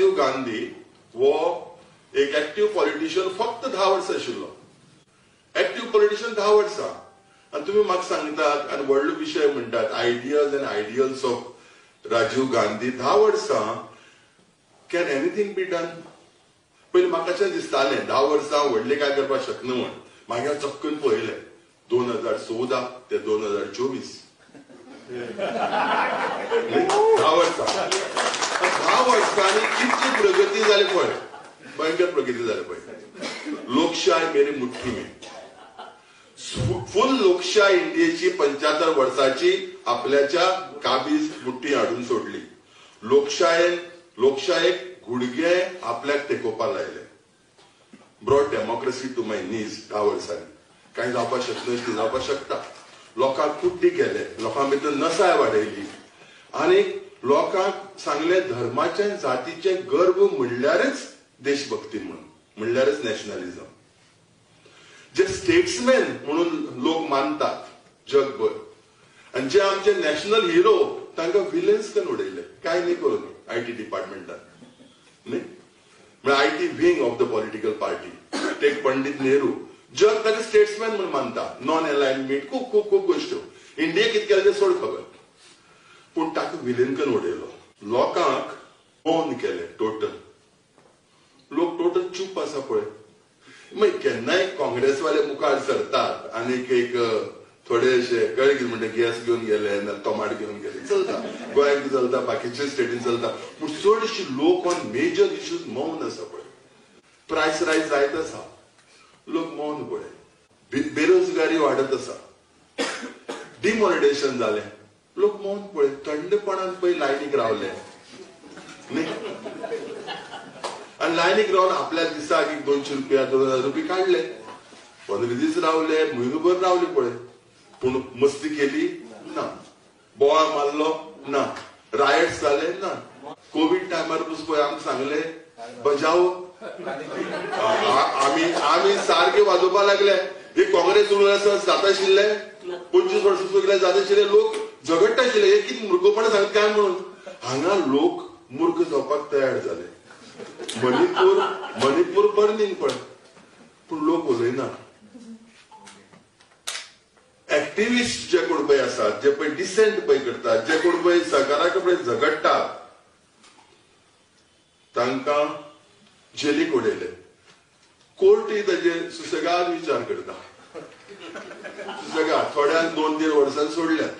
राजीव गांधी वो एक active politician फक्त 10 वर्सां आशिल्लो. ऍक्टिव्ह पॉलिटिशियन 10 वर्सां. आणि तुम्ही म्हाका सांगतात आणि व्हडलो विषय म्हणटात ideas and ideals of Rajiv Gandhi. 10 वर्सां कॅन एनिथींग बी डन. पयलीं म्हाका अशें दिसतालें 10 वर्सां व्हडलें काय करपाक शकना म्हण. मागीर चक्कन पळयलें 2014 ते 2024 10 वर्सां. 10 वर्सांनी कितली प्रगती जाली पळय. भयंकर प्रगती जाली पळय. लोकशाय मेरी मुठ्ठी में. फुल लोकशाय इंडियेची 75 वर्साची आपल्याच्या काबीज मुठ्ठी हाडून सोडली. लोकशायेक गुडघे आपल्याक तेकोवपाक लायले. Brought democracy to my knees. 10 वर्सांनी काही जावपाक शकना ती जावपाक शकता. लोकांक कुड्डी केले. लोकां भितर नसाय वाडयली आणि लोकांक सांगले धर्माचे जातीचे गर्व म्हणल्यारच देशभक्ती म्हणल्यारच नॅशनलिझम. जे स्टेट्समॅन म्हणून लोक मानतात जगभर आणि जे आमचे नॅशनल हिरो तांकां विलन्स करून उडयले. काय नाही करून आयटी डिपार्टमेंटात न्ही. म्हणजे IT wing of the political party. टेक पंडित नेहरू. जग ताका स्टेट्समॅन म्हणून मानता. नॉन अलाइनमेंट खूप खूप खूप गोष्टी. इंडिया कितें केलें तें सोड खबर. पूण ताका विलन करून उडयलो. लोकांक मौन केले टोटल. लोक टोटल चूप आसा पळय. मागीर केन्नाय काँग्रेसवाले मुखार सरतात आनीक एक थोडे अशे कळ्ळे कितें म्हणटा गॅस घेवन गेले ना टोमाट घेवन गेले चलता. गोंयांत चलता बाकीच्या स्टेटीन चलता. पूण चडशे लोक ऑन मेजर इश्यूज मौन आसा पळय. प्रायस रायज जायत आसा. लोक मौन पळय. बेरोजगारी वाडत आसा. डिमॉनिटायझेशन जालें. लोक मौन पळय. थंडपणान पळय लायनीक रावले न्ही. आणि लायनीक रावन आपल्या दिसाक 200 रुपया 2000 रुपये काढले. 15 दीस रावले. म्हयनोभर रावले पळय. पूण मस्ती केली ना. बोवाळ मारलो ना. रायट्स जाले ना. कोविड टायमार पळय आमकां सांगले बजाव. आम्ही सारखे वाजोवपाक लागले. हे काँग्रेस उलय जाता आशिल्ले 25 वर्सां चुकले जाता आशिल्ले लोक झगडटा आशिल्ले. हे कितें मुर्खपणां सांगता काय म्हणून. हांगा लोक मूर्ख जावपाक तयार जाले. मणिपूर बर्निंग पळय. पूण लोक उलयना. एक्टिविस्ट जे कोण पळय आसात जे पळय डिसेंट पळय करतात जे कोण पळय सरकाराक पळय झगडटात तांकां जेलीक उडयले. कोर्टूय ताजे सुसेगाद विचार करता. सुसेगाद. थोड्यांक 2-3 वर्सां सोडल्यात.